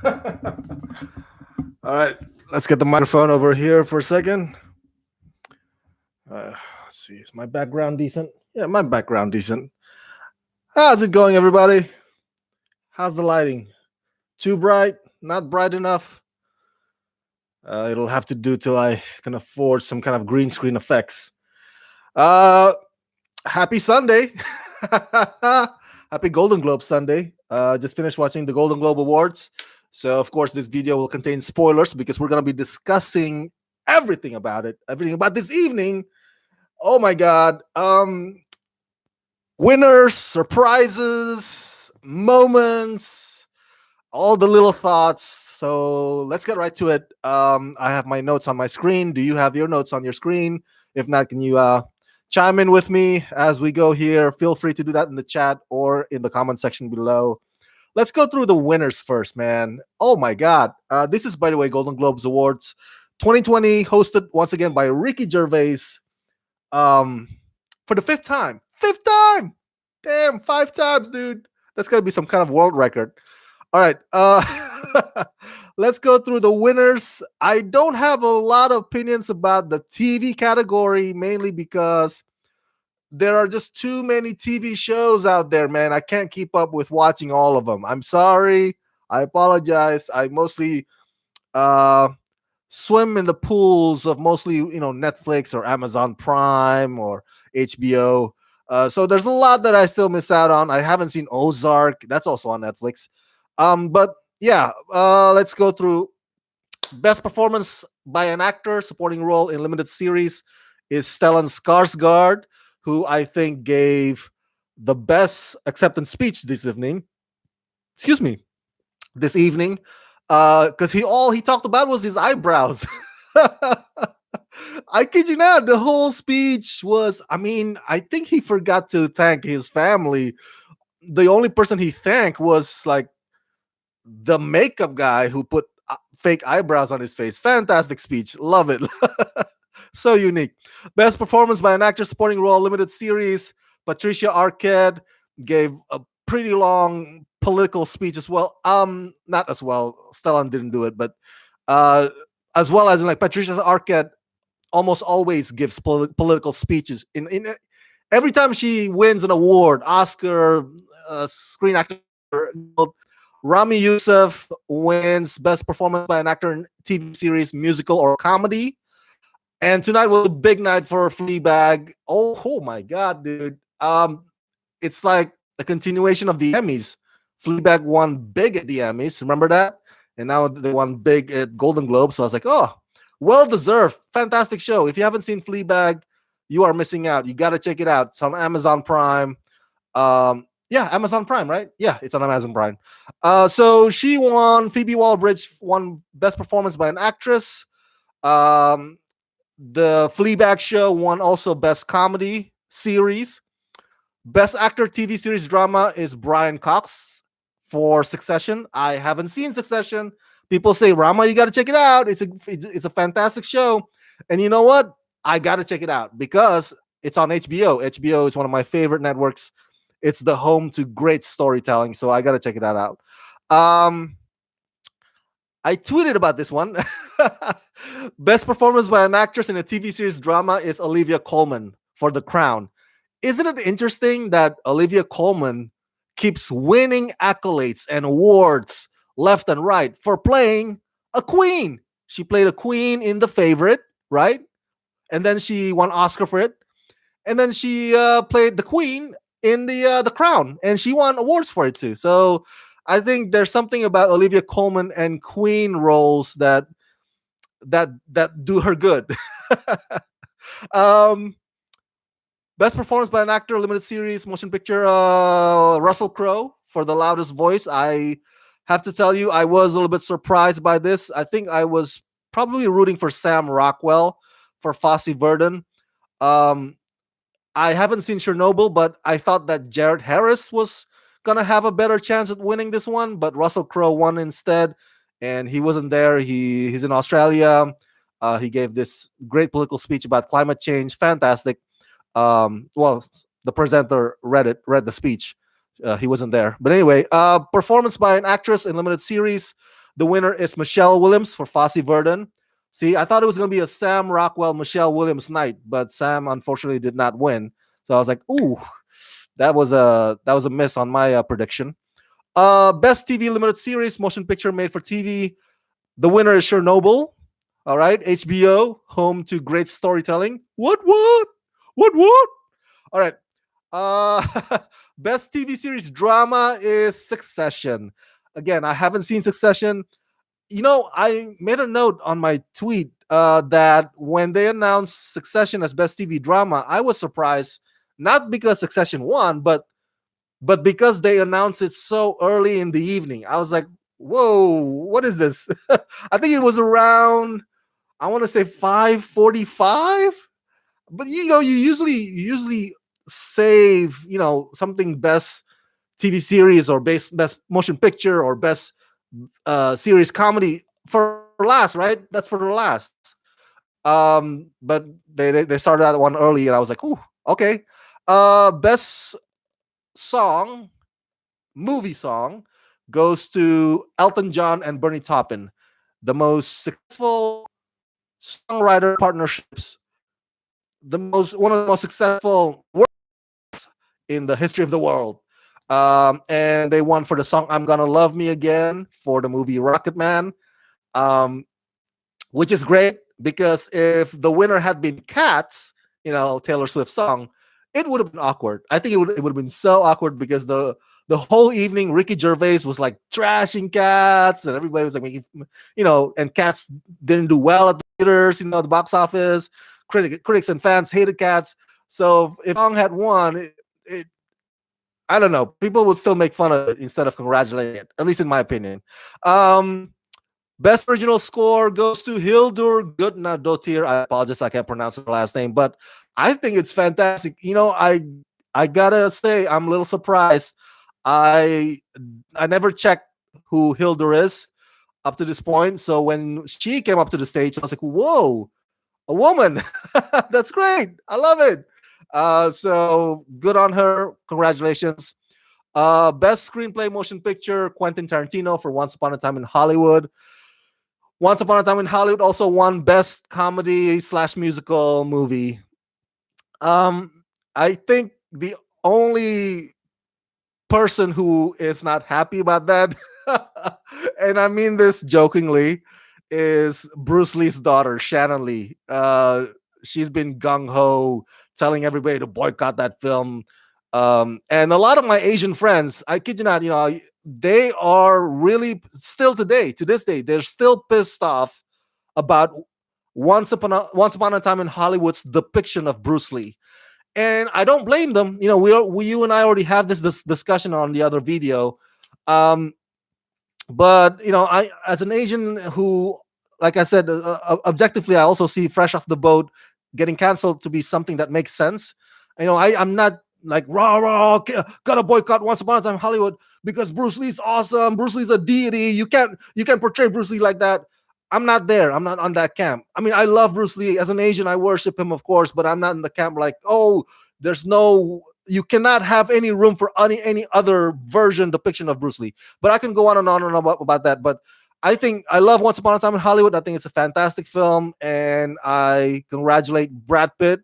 All right, let's get the microphone over here for a second. Let's see, is my background decent? Yeah, my background decent. How's it going, everybody? How's the lighting? Too bright? Not bright enough? It'll have to do till I can afford some kind of green screen effects. Uh, Happy Sunday. Happy Golden Globe Sunday. Just finished watching the Golden Globe Awards. So, of course, this video will contain spoilers because we're going to be discussing everything about it, everything about this evening. Oh my God. Winners, surprises, moments, all the little thoughts. So let's get right to it. I have my notes on my screen. Do you have your notes on your screen? If not, can you chime in with me as we go here? Feel free to do that in the chat or in the comment section below. Let's go through the winners first, man. Oh my God. This is, by the way, Golden Globes Awards 2020, hosted once again by Ricky Gervais for the fifth time. Fifth time! Damn, 5 times, dude. That's got to be some kind of world record. All right. Let's go through the winners. I don't have a lot of opinions about the TV category, mainly because there are just too many TV shows out there, man. I can't keep up with watching all of them. I'm sorry. I apologize. I mostly uh, swim in the pools of mostly, Netflix or Amazon Prime or HBO. So there's a lot that I still miss out on. I haven't seen Ozark. That's also on Netflix. But yeah, let's go through. Best performance by an actor, supporting role in limited series is Stellan Skarsgård, who I think gave the best acceptance speech this evening. Excuse me, this evening, because he talked about was his eyebrows. I kid you not, the whole speech was. I mean, I think he forgot to thank his family. The only person he thanked was like the makeup guy who put fake eyebrows on his face. Fantastic speech. Love it. So unique. Best performance by an actor, supporting role, limited series. Patricia Arquette gave a pretty long political speech as well. Not as well. Stellan didn't do it, but as well as in, like, Patricia Arquette almost always gives political speeches. In every time she wins an award, Oscar, Screen Actor Guild, Rami Youssef wins Best Performance by an Actor in TV Series, Musical, or Comedy. And tonight was a big night for Fleabag. Oh my God, dude. It's like a continuation of the Emmys. Fleabag won big at the Emmys. Remember that? And now they won big at Golden Globe. So I was like, oh, well deserved. Fantastic show. If you haven't seen Fleabag, you are missing out. You got to check it out. It's on Amazon Prime. Yeah, Amazon Prime, right? Yeah, it's on Amazon Prime. So she won. Phoebe Waller-Bridge won Best Performance by an Actress. The Fleabag show won also Best Comedy Series. Best Actor TV Series Drama is Brian Cox for Succession. I haven't seen Succession. People say, Rama, you got to check it out. It's a fantastic show. And you know what? I got to check it out because it's on HBO. HBO is one of my favorite networks. It's the home to great storytelling. So I got to check it out. I tweeted about this one. Best performance by an actress in a TV series drama is Olivia Colman for The Crown. Isn't it interesting that Olivia Colman keeps winning accolades and awards left and right for playing a queen? She played a queen in The Favorite, right? And then she won Oscar for it. And then she played the queen in the Crown, and she won awards for it too. So I think there's something about Olivia Colman and queen roles that do her good. Best performance by an actor, limited series, motion picture, Russell Crowe for The Loudest Voice. I have to tell you, I was a little bit surprised by this. I think I was probably rooting for Sam Rockwell for Fosse Verdon. I haven't seen Chernobyl, but I thought that Jared Harris was gonna have a better chance at winning this one, but Russell Crowe won instead, and he wasn't there. He's in Australia. He gave this great political speech about climate change. Fantastic. Well, the presenter read the speech. He wasn't there, but anyway, performance by an actress in limited series. The winner is Michelle Williams for Fosse Verdon. See, I thought it was going to be a Sam Rockwell Michelle Williams night, but Sam unfortunately did not win. So I was like, ooh, that was a miss on my prediction. Best TV limited series, motion picture made for TV. The winner is Chernobyl. All right, HBO, home to great storytelling. What? All right. Best TV series drama is Succession. Again, I haven't seen Succession. I made a note on my tweet that when they announced Succession as best TV drama, I was surprised, not because Succession won, but because they announced it so early in the evening. I was like, "Whoa, what is this?" I think it was around, I want to say 5:45. But you usually save something best TV series or best motion picture or best series comedy for last, right? That's for the last. But they started that one early, and I was like, "Ooh, okay." Best song, movie song, goes to Elton John and Bernie Taupin, the most successful songwriter partnerships, the most one of the most successful in the history of the world. And they won for the song "I'm Gonna Love Me Again" for the movie Rocket Man, um, which is great because if the winner had been Cats, Taylor Swift's song, it would have been awkward. I think it would have been so awkward because the whole evening Ricky Gervais was like trashing Cats, and everybody was like making, and Cats didn't do well at the theaters, the box office. Critics and fans hated Cats. So if the song had won, it I don't know. People would still make fun of it instead of congratulating it, at least in my opinion. Um, Best original score goes to Hildur Gudnadottir. I apologize, I can't pronounce her last name, but I think it's fantastic. I gotta say, I'm a little surprised. I I never checked who Hildur is up to this point. So when she came up to the stage, I was like, "Whoa, a woman! That's great. I love it." So good on her. Congratulations. Best screenplay motion picture, Quentin Tarantino for Once Upon a Time in Hollywood. Once Upon a Time in Hollywood also won best comedy slash musical movie. I think the only person who is not happy about that, and I mean this jokingly, is Bruce Lee's daughter, Shannon Lee. She's been gung ho, telling everybody to boycott that film. And a lot of my Asian friends, I kid you not, they are really still today, to this day, they're still pissed off about Once Upon a Time in Hollywood's depiction of Bruce Lee, and I don't blame them. You and I already have this discussion on the other video. Um, but I, as an Asian who, like I said, objectively, I also see Fresh Off the Boat getting canceled to be something that makes sense. I'm not like rah rah gotta boycott Once Upon a Time in Hollywood because Bruce Lee's awesome. Bruce Lee's a deity. You can portray Bruce Lee like that. I'm not there. I'm not on that camp. I mean, I love Bruce Lee. As an Asian, I worship him, of course, but I'm not in the camp like, oh, you cannot have any room for any other version depiction of Bruce Lee. But I can go on and on and on about that. But I think I love Once Upon a Time in Hollywood. I think it's a fantastic film, and I congratulate Brad Pitt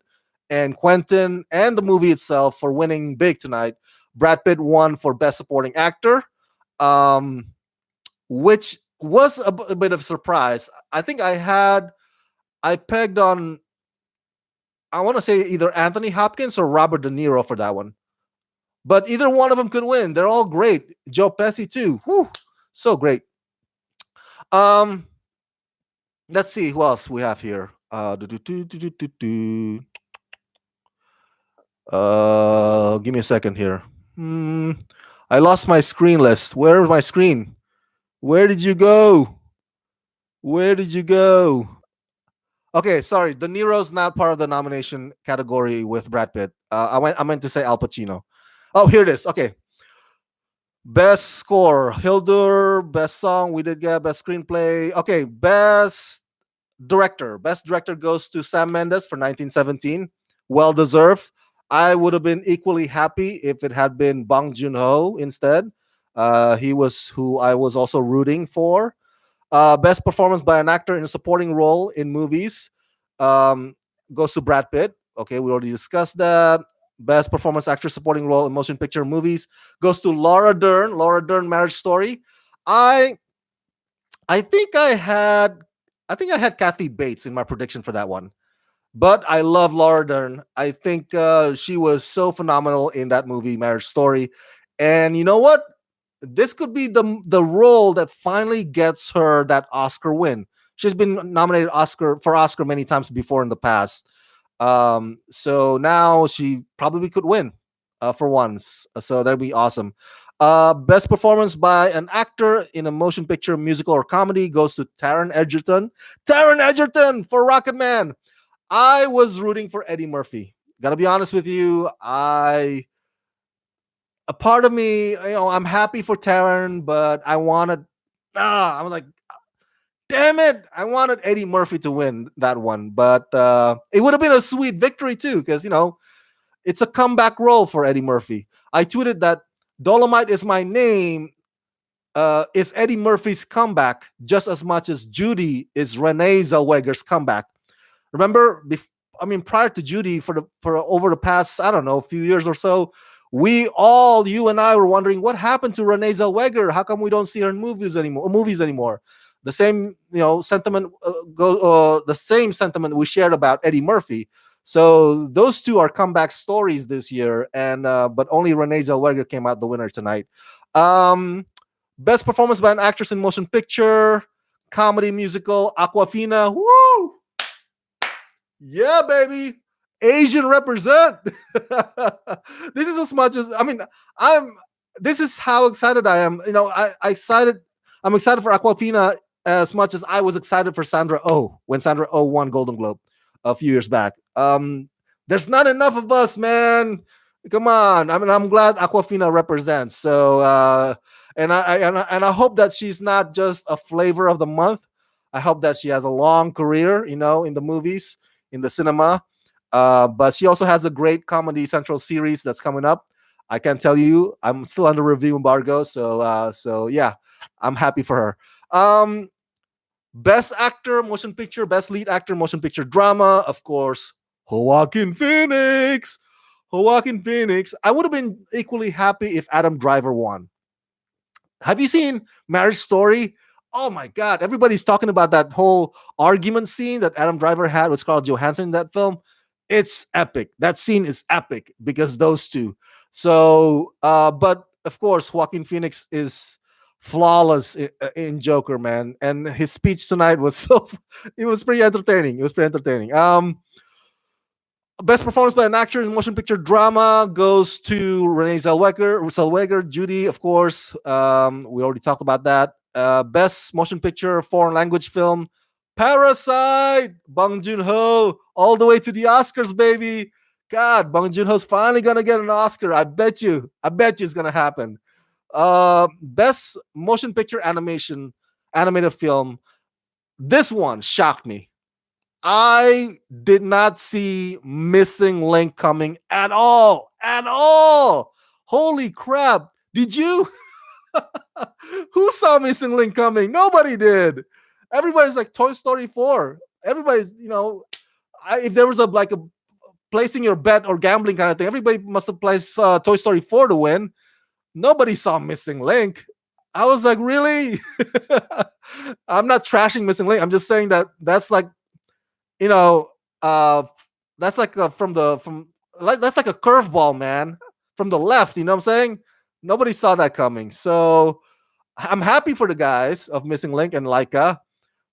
and Quentin and the movie itself for winning big tonight. Brad Pitt won for Best Supporting Actor, um, which was a bit of a surprise. I think I pegged on, I want to say either Anthony Hopkins or Robert De Niro for that one. But either one of them could win. They're all great. Joe Pesci too. Whew, so great. Um, let's see who else we have here. Give me a second here. I lost my screen list. Where's my screen? Where did you go? Where did you go? Okay, sorry. De Niro's not part of the nomination category with Brad Pitt. I meant to say Al Pacino. Oh, here it is. Okay. Best score, Hildur. Best song, we did get best screenplay. Okay, best director. Best director goes to Sam Mendes for 1917. Well deserved. I would have been equally happy if it had been Bong Joon Ho instead. He was who I was also rooting for. Best performance by an actor in a supporting role in movies um, goes to Brad Pitt. Okay, we already discussed that. Best performance actor supporting role in motion picture movies goes to Laura Dern. Laura Dern, Marriage Story. I I think I had Kathy Bates in my prediction for that one. But I love Laura Dern. I think she was so phenomenal in that movie, Marriage Story. And you know what? This could be the role that finally gets her that Oscar win. She's been nominated Oscar many times before in the past. So now she probably could win for once. So that'd be awesome. Best performance by an actor in a motion picture, musical, or comedy goes to Taron Egerton. Taron Egerton for Rocket Man. I was rooting for Eddie Murphy. Gotta be honest with you. A part of me, I'm happy for Taron, but I wanted, I'm like, damn it, I wanted Eddie Murphy to win that one, but it would have been a sweet victory too, because it's a comeback role for Eddie Murphy. I tweeted that Dolomite is my name. Is Eddie Murphy's comeback just as much as Judy is Renee Zellweger's comeback? Remember, prior to Judy, for over the past, I don't know, few years or so, you and I were wondering what happened to Renee Zellweger. How come we don't see her in movies anymore? The same, sentiment the same sentiment we shared about Eddie Murphy. So those two are comeback stories this year, and but only Renee Zellweger came out the winner tonight. Um, Best performance by an actress in motion picture, comedy, musical, Aquafina. Woo! Yeah, baby. Asian represent. This is as much as I'm this is how excited I am. I'm excited for Aquafina as much as I was excited for Sandra Oh when Sandra Oh won Golden Globe a few years back. There's not enough of us, man. Come on. I'm glad Aquafina represents. So and I hope that she's not just a flavor of the month. I hope that she has a long career, in the movies, in the cinema. But she also has a great Comedy Central series that's coming up. I can tell you, I'm still under review embargo, so yeah, I'm happy for her. Best actor, motion picture, best lead actor, motion picture drama, of course, Joaquin Phoenix. Joaquin Phoenix. I would have been equally happy if Adam Driver won. Have you seen Marriage Story? Oh my God. Everybody's talking about that whole argument scene that Adam Driver had with Scarlett Johansson in that film. It's epic. That scene is epic because those two. So, but of course, Joaquin Phoenix is flawless in Joker, man. And his speech tonight was it was pretty entertaining. It was pretty entertaining. Best performance by an actor in motion picture drama goes to Renee Zellweger, Judy, of course. We already talked about that. Best motion picture foreign language film, Parasite, Bong Joon-ho, all the way to the Oscars, baby. God, Bong Joon-ho's finally gonna get an Oscar. I bet you it's gonna happen. Best motion picture animated film. This one shocked me. I did not see Missing Link coming at all. At all. Holy crap. Did you? Who saw Missing Link coming? Nobody did. Everybody's like Toy Story 4. Everybody's, if there was a placing your bet or gambling kind of thing, everybody must have placed Toy Story 4 to win. Nobody saw Missing Link. I was like, really? I'm not trashing Missing Link. I'm just saying that's like, you know, that's like that's like a curveball, man, from the left. You know what I'm saying? Nobody saw that coming. So I'm happy for the guys of Missing Link and Laika,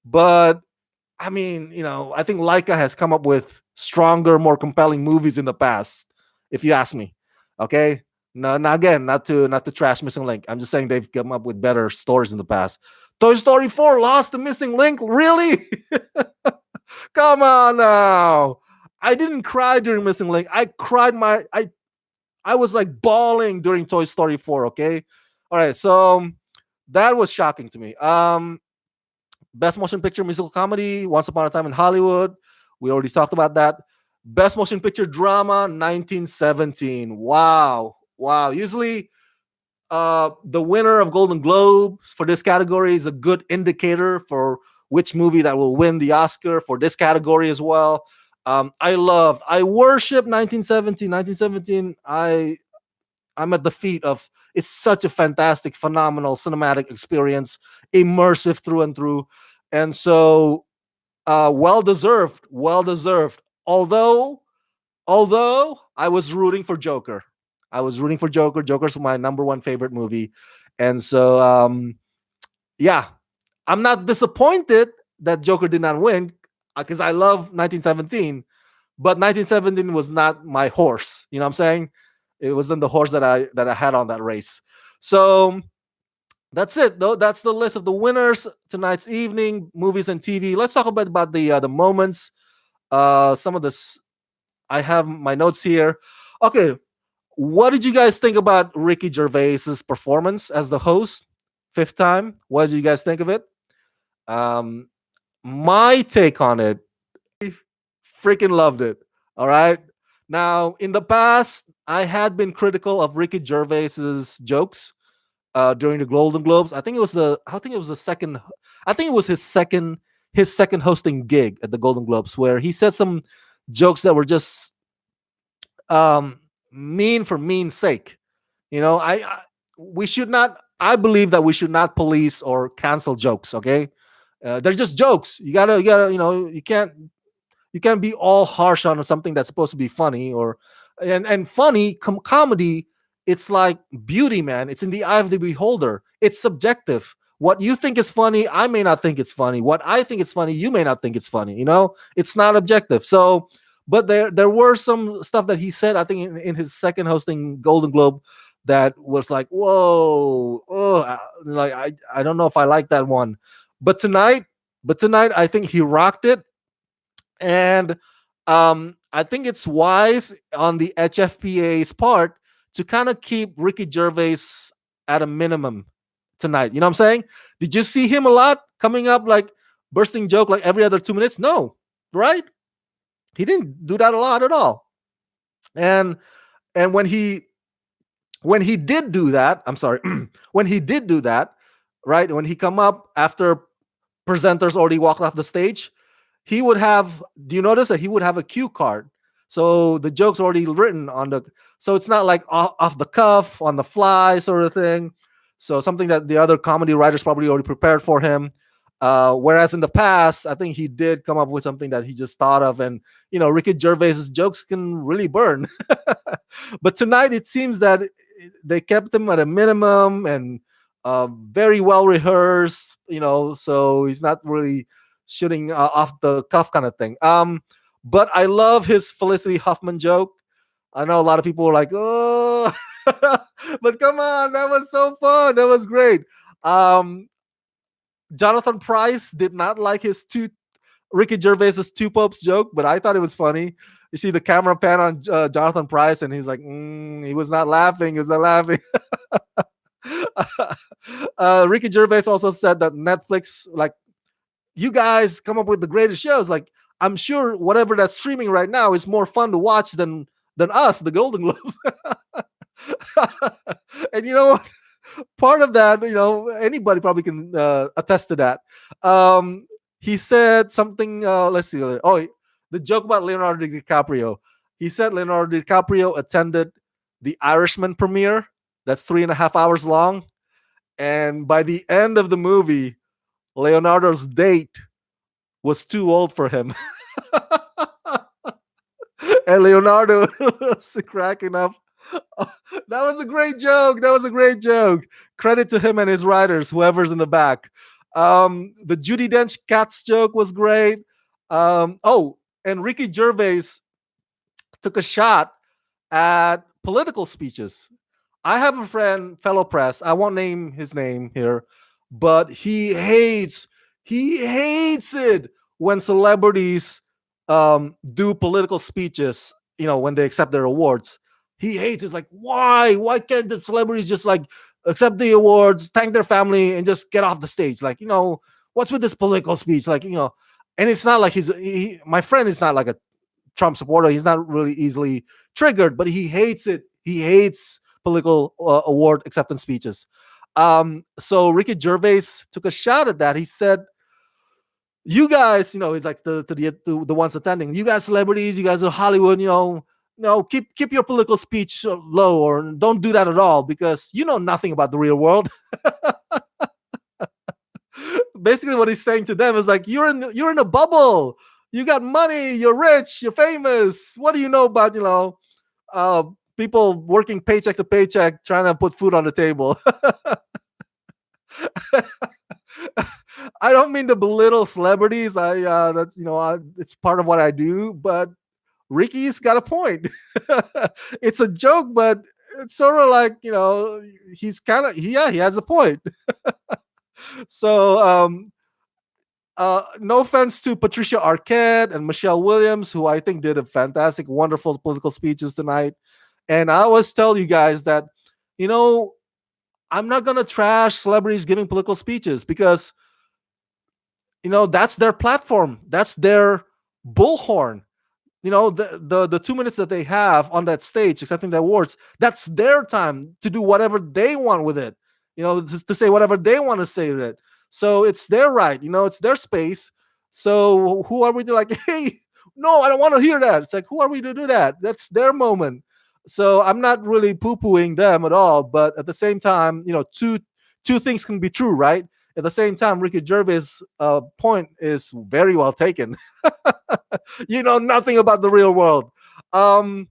but I mean, I think Laika has come up with stronger, more compelling movies in the past, if you ask me. Okay. No, now again, not to trash Missing Link. I'm just saying they've come up with better stories in the past. Toy Story 4 lost to Missing Link? Really? Come on now. I didn't cry during Missing Link. I cried I was like bawling during Toy Story 4, okay? All right, so that was shocking to me. Best motion picture musical comedy, Once Upon a Time in Hollywood. We already talked about that. Best motion picture drama, 1917. Wow. Usually The winner of Golden Globes for this category is a good indicator for which movie that will win the Oscar for this category as well. I worship 1917. 1917, I'm at the feet of. It's such a fantastic, phenomenal cinematic experience, immersive through and through, and so well deserved, well deserved. Although I was rooting for Joker, I was rooting for Joker. Joker's my number one favorite movie, and so yeah, I'm not disappointed that Joker did not win because I love 1917, but 1917 was not my horse. You know what I'm saying? It wasn't the horse that I had on that race. So that's it, though. That's the list of the winners tonight's evening movies and TV. Let's talk about the moments. Some of this I have my notes here. Okay, what did you guys think about Ricky Gervais's performance as the host? Fifth time. What did you guys think of it? Um, my take on it, freaking loved it. All right. Now, in the past, I had been critical of Ricky Gervais's jokes during the Golden Globes. I think it was the second. I think it was his second hosting gig at the Golden Globes, where he said some jokes that were just mean for mean's sake. You know, we should not. I believe that we should not police or cancel jokes. Okay, they're just jokes. You gotta. You can't be all harsh on something that's supposed to be funny or and funny comedy. It's like beauty, man. It's in the eye of the beholder. It's subjective. What you think is funny, I may not think it's funny. What I think is funny, you may not think it's funny. It's not objective. So, but there were some stuff that he said. I think in his second hosting Golden Globe that was like, whoa, oh, like I don't know if I like that one. But tonight, I think he rocked it. And I think it's wise on the HFPA's part to kind of keep Ricky Gervais at a minimum tonight. You know what I'm saying? Did you see him a lot coming up like bursting joke like every other 2 minutes? No, right? He didn't do that a lot at all. And when he did do that, I'm sorry, when he did do that, right? When he come up after presenters already walked off the stage, he would have. Do you notice that he would have a cue card? So the joke's already written on the. So it's not like off the cuff, on the fly sort of thing. So something that the other comedy writers probably already prepared for him. Whereas in the past, I think he did come up with something that he just thought of, and Ricky Gervais's jokes can really burn. But tonight, it seems that they kept him at a minimum and very well rehearsed. So he's not really shooting off the cuff kind of thing. But I love his Felicity Huffman joke. I know a lot of people are like, oh, but come on, that was so fun. That was great. Jonathan Price did not like Ricky Gervais's two popes joke, but I thought it was funny. You see the camera pan on Jonathan Price, and he's like, he was not laughing. He was not laughing. Ricky Gervais also said that Netflix, like, you guys come up with the greatest shows. Like, I'm sure whatever that's streaming right now is more fun to watch than us, the Golden Globes. And you know what? Part of that, anybody probably can attest to that. He said something. Let's see. Oh, the joke about Leonardo DiCaprio. He said Leonardo DiCaprio attended the Irishman premiere. That's 3.5 hours long, and by the end of the movie, Leonardo's date was too old for him. And Leonardo was cracking up. That was a great joke. That was a great joke. Credit to him and his writers, whoever's in the back. The Judi Dench cats joke was great. And Ricky Gervais took a shot at political speeches. I have a friend, fellow press. I won't name his name here, but he hates it when celebrities do political speeches. When they accept their awards, he hates it. It's like, why can't the celebrities just like accept the awards, thank their family, and just get off the stage? Like, what's with this political speech? Like, and it's not like my friend is not like a Trump supporter. He's not really easily triggered, but he hates it. He hates political award acceptance speeches. So Ricky Gervais took a shot at that. He said, "You guys, he's like the ones attending. You guys, celebrities, you guys are Hollywood. No, keep your political speech low, or don't do that at all, because you know nothing about the real world." Basically, what he's saying to them is like, you're in a bubble. You got money. You're rich. You're famous. What do you know about uh, people working paycheck to paycheck trying to put food on the table? I don't mean to belittle celebrities. It's part of what I do, but Ricky's got a point. It's a joke, but it's sort of like, he's kind of, yeah, he has a point. So, no offense to Patricia Arquette and Michelle Williams, who I think did a fantastic, wonderful political speeches tonight. And I always tell you guys that, you know, I'm not gonna trash celebrities giving political speeches, because that's their platform, that's their bullhorn. The 2 minutes that they have on that stage accepting the awards, that's their time to do whatever they want with it, to say whatever they want to say with it. So it's their right, it's their space. So who are we to, like, hey, no, I don't want to hear that? It's like, who are we to do that? That's their moment. So I'm not really poo-pooing them at all, but at the same time, two things can be true, right? At the same time, Ricky Gervais' point is very well taken. You know nothing about the real world. Um,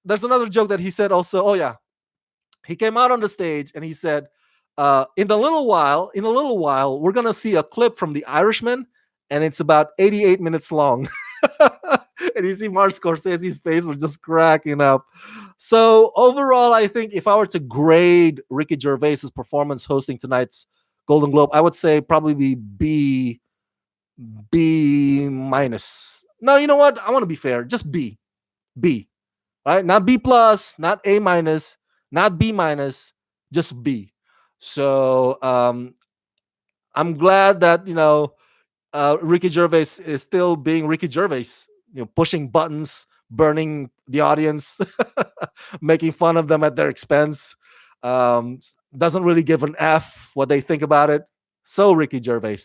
there's another joke that he said also. Oh yeah, he came out on the stage and he said, in a little while, we're gonna see a clip from The Irishman, and it's about 88 minutes long." And you see Martin Scorsese's face was just cracking up. So overall, I think if I were to grade Ricky Gervais's performance hosting tonight's Golden Globe, I would say probably be B minus. No, you know what? I want to be fair. Just B. Right? Not B plus, not A minus, not B minus, just B. So I'm glad that Ricky Gervais is still being Ricky Gervais. Pushing buttons, burning the audience, making fun of them at their expense. Um, doesn't really give an F what they think about it. So Ricky Gervais.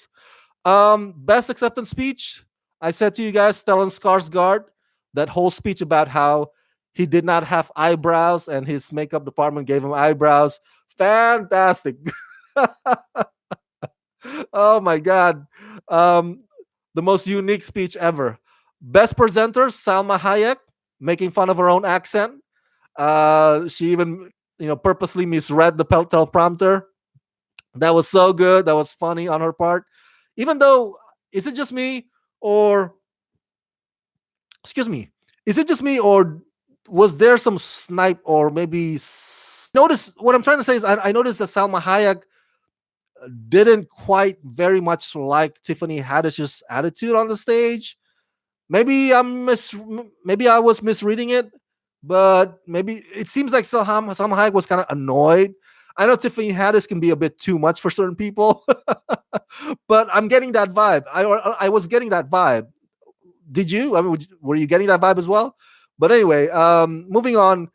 Best acceptance speech. I said to you guys, Stellan Skarsgård, that whole speech about how he did not have eyebrows and his makeup department gave him eyebrows. Fantastic. Oh my God. Um, the most unique speech ever. Best presenter, Salma Hayek, making fun of her own accent. She even, purposely misread the teleprompter. That was so good. That was funny on her part. Even though, is it just me, or excuse me, is it just me, or was there some snipe, or maybe notice what I'm trying to say is I noticed that Salma Hayek didn't quite very much like Tiffany Haddish's attitude on the stage. Maybe I was misreading it, but maybe it seems like Salma Hayek was kind of annoyed. I know Tiffany Haddish can be a bit too much for certain people, but I'm getting that vibe. I was getting that vibe. Did you? I mean, were you getting that vibe as well? But anyway, moving on.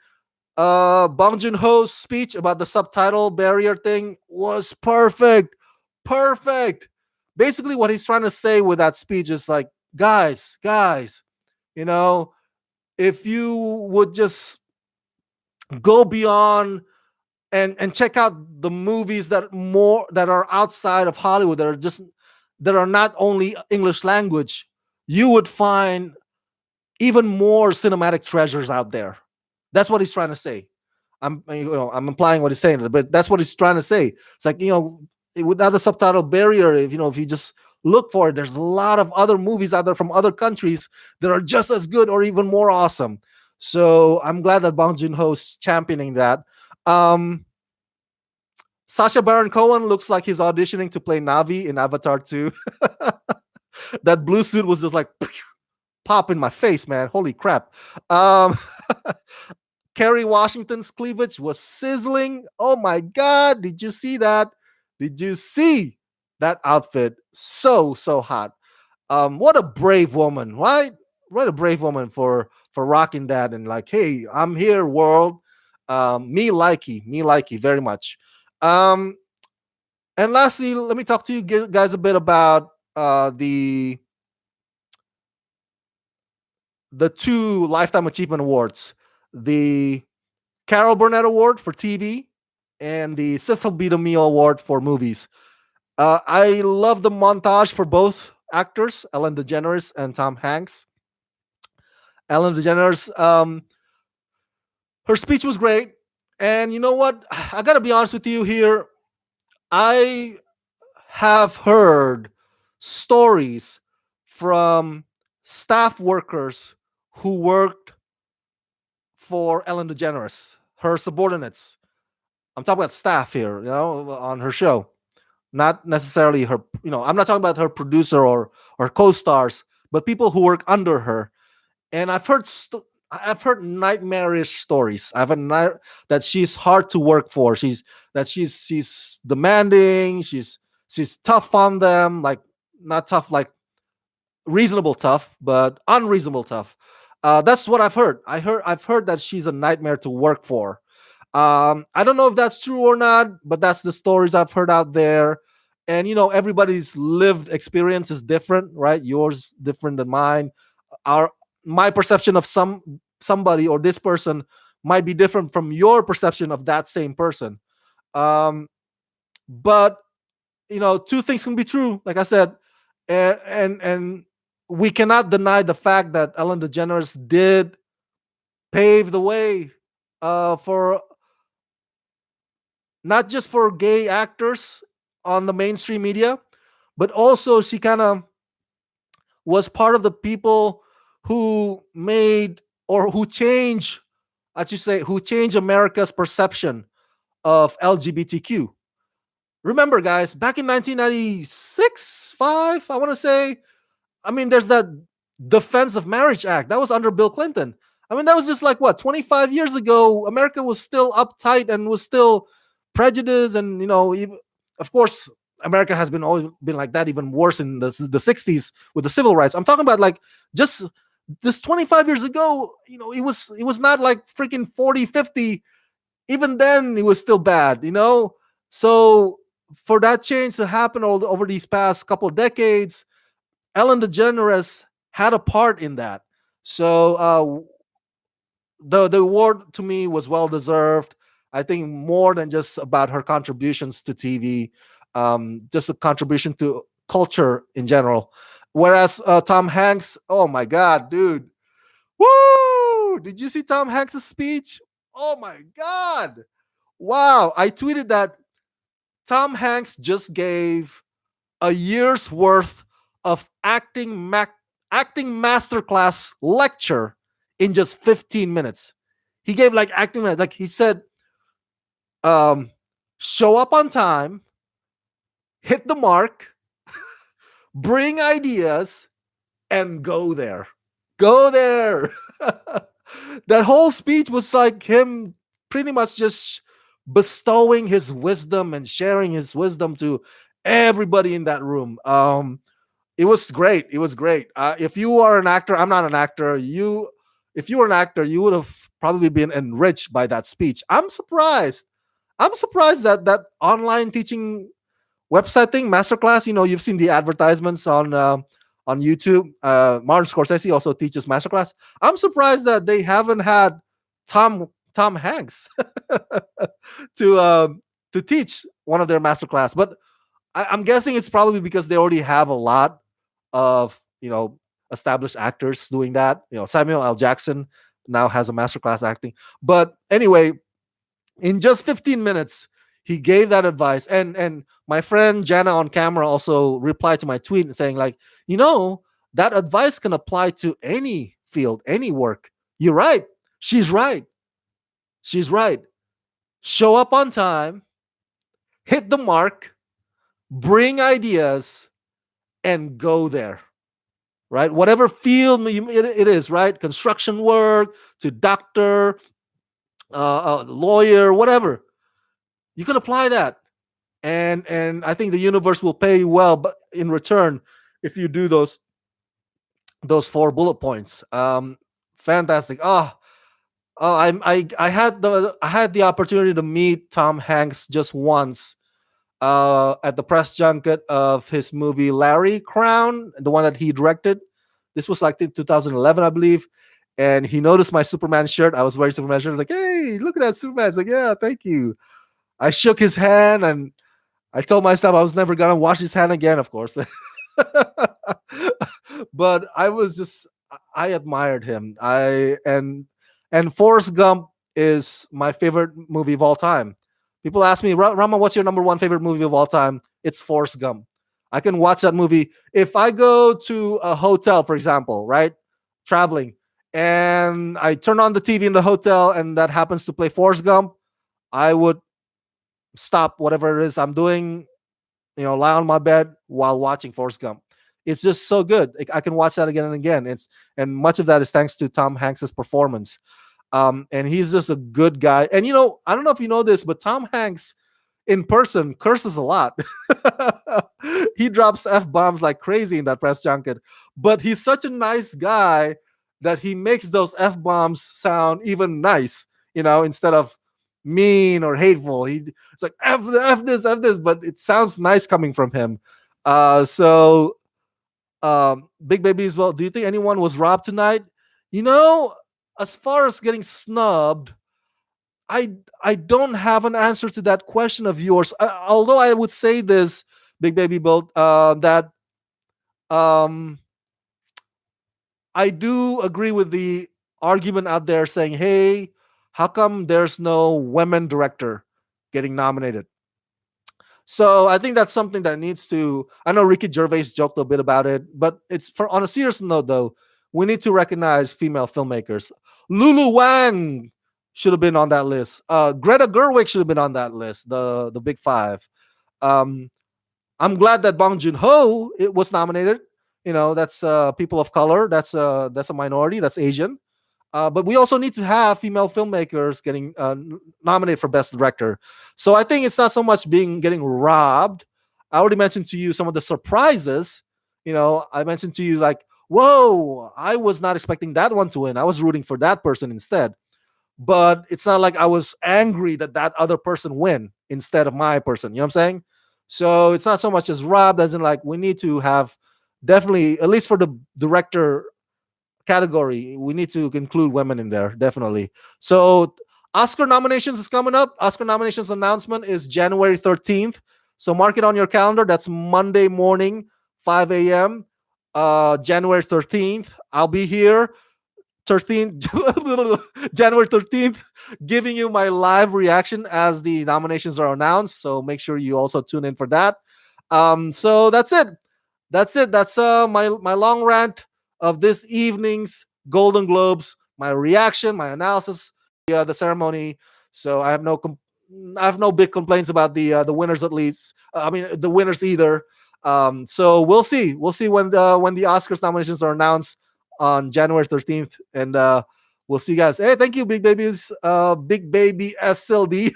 Bong Joon Ho's speech about the subtitle barrier thing was perfect. Perfect. Basically, what he's trying to say with that speech is like, guys, you know, if you would just go beyond and check out the movies that are outside of Hollywood, that are not only English language, you would find even more cinematic treasures out there. That's what he's trying to say. I'm implying what he's saying, but that's what he's trying to say. It's like, without the subtitle barrier, if you just look for it, there's a lot of other movies out there from other countries that are just as good or even more awesome. So I'm glad that Bong Joon-ho's championing that. Sacha Baron Cohen looks like he's auditioning to play Navi in Avatar 2. That blue suit was just like pop in my face, man. Holy crap. Kerry Washington's cleavage was sizzling. Oh my God. Did you see that? Did you see that outfit? So hot. What a brave woman, right? What a brave woman for rocking that and like, hey, I'm here, world. Me likey very much. Um, and lastly, let me talk to you guys a bit about the two Lifetime Achievement Awards, the Carol Burnett Award for TV and the Cecil B. DeMille Award for movies. I love the montage for both actors, Ellen DeGeneres and Tom Hanks. Ellen DeGeneres, her speech was great. And you know what? I got to be honest with you here. I have heard stories from staff workers who worked for Ellen DeGeneres, her subordinates. I'm talking about staff here, on her show, not necessarily her. I'm not talking about her producer or co-stars, but people who work under her. And I've heard nightmarish stories. I've heard that she's hard to work for. She's demanding. She's tough on them, like not tough like reasonable tough, but unreasonable tough. That's what I've heard. I've heard that she's a nightmare to work for. I don't know if that's true or not, but that's the stories I've heard out there. And everybody's lived experience is different, right? Yours different than mine. Our My perception of somebody or this person might be different from your perception of that same person. But two things can be true, like I said, and we cannot deny the fact that Ellen DeGeneres did pave the way for not just for gay actors on the mainstream media, but also she kind of was part of the people who made or who change, I should say, who changed America's perception of LGBTQ. Remember, guys, back in 1996, five, I want to say, I mean, there's that Defense of Marriage Act that was under Bill Clinton. I mean, that was just like what 25 years ago. America was still uptight and was still prejudiced, and even, of course, America has been always been like that, even worse in the 60s with the civil rights. I'm talking about like just 25 years ago. It was not like freaking 40, 50. Even then, it was still bad. So for that change to happen over these past couple of decades, Ellen DeGeneres had a part in that. So the award to me was well deserved. I think more than just about her contributions to TV, just a contribution to culture in general. Whereas Tom Hanks, oh my God, dude, woo! Did you see Tom Hanks' speech? Oh my God, wow! I tweeted that Tom Hanks just gave a year's worth of acting masterclass lecture in just 15 minutes. He gave like acting, like he said, um, show up on time, hit the mark, bring ideas, and go there. Go there. That whole speech was like him pretty much just bestowing his wisdom and sharing his wisdom to everybody in that room. It was great. It was great. If you are an actor, I'm not an actor. If you were an actor, you would have probably been enriched by that speech. I'm surprised. I'm surprised that that online teaching website thing, masterclass. You've seen the advertisements on YouTube. Martin Scorsese also teaches masterclass. I'm surprised that they haven't had Tom Hanks to to teach one of their masterclass. But I'm guessing it's probably because they already have a lot of established actors doing that. Samuel L. Jackson now has a masterclass acting. But anyway, in just 15 minutes, he gave that advice. And my friend Jana on camera also replied to my tweet saying like, that advice can apply to any field, any work. You're right. She's right. She's right. Show up on time, hit the mark, bring ideas, and go there. Right? Whatever field it is, right? Construction work to doctor, lawyer, whatever. You can apply that. And I think the universe will pay you well, but in return, if you do those 4 bullet points. Fantastic. I had the opportunity to meet Tom Hanks just once at the press junket of his movie Larry Crown, the one that he directed. This was like in 2011, I believe. And he noticed my Superman shirt. I was wearing Superman shirt. He's like, "Hey, look at that Superman." It's like, "Yeah, thank you." I shook his hand and I told myself I was never gonna wash his hand again. Of course, but I was just I admired him. And Forrest Gump is my favorite movie of all time. People ask me, Rama, what's your number one favorite movie of all time? It's Forrest Gump. I can watch that movie if I go to a hotel, for example, right, traveling, and I turn on the TV in the hotel, and that happens to play Forrest Gump. I would stop whatever it is I'm doing, lie on my bed while watching Forrest Gump. It's just so good. I can watch that again and again. And much of that is thanks to Tom Hanks's performance. And he's just a good guy. And I don't know if you know this, but Tom Hanks in person curses a lot. He drops f bombs like crazy in that press junket. But he's such a nice guy that he makes those f bombs sound even nice. Instead of mean or hateful. It's like f this, but it sounds nice coming from him. So Big Baby as well. Do you think anyone was robbed tonight? You know, as far as getting snubbed, I don't have an answer to that question of yours. Although I would say this, Big Baby Bolt, that um, I do agree with the argument out there saying, "Hey, how come there's no women director getting nominated?" So I think that's something that needs to. I know Ricky Gervais joked a bit about it, but it's for on a serious note though. We need to recognize female filmmakers. Lulu Wang should have been on that list. Greta Gerwig should have been on that list. The big five. Um, I'm glad that Bong Joon Ho it was nominated. That's people of color. That's a minority. That's Asian. But we also need to have female filmmakers getting nominated for best director. So I think it's not so much getting robbed. I already mentioned to you some of the surprises. I mentioned to you like, whoa, I was not expecting that one to win. I was rooting for that person instead. But it's not like I was angry that that other person win instead of my person. You know what I'm saying? So it's not so much as robbed as in like we need to have definitely at least for the director category, we need to include women in there, definitely. So Oscar nominations is coming up. Oscar nominations announcement is January 13th. So mark it on your calendar. That's Monday morning, 5 a.m. January 13th. I'll be here 13th January 13th, giving you my live reaction as the nominations are announced. So make sure you also tune in for that. So that's it. That's my long rant of this evening's Golden Globes. My reaction, my analysis, the ceremony. So I have no big complaints about the winners at least. I mean the winners either. So we'll see. We'll see when the Oscars nominations are announced on January 13th, and we'll see you guys. Hey, thank you, Big Babies, Big Baby SLD.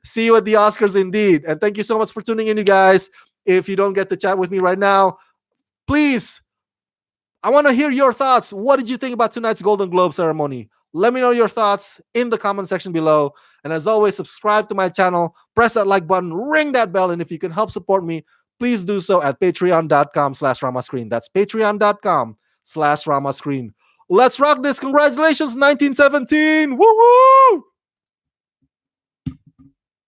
See you at the Oscars indeed, and thank you so much for tuning in, you guys. If you don't get to chat with me right now, please, I want to hear your thoughts. What did you think about tonight's Golden Globe ceremony? Let me know your thoughts in the comment section below. And as always, subscribe to my channel, press that like button, ring that bell, and if you can help support me, please do so at patreon.com/ramascreen. That's patreon.com/ramascreen. Let's rock this. Congratulations, 1917. Woo woo!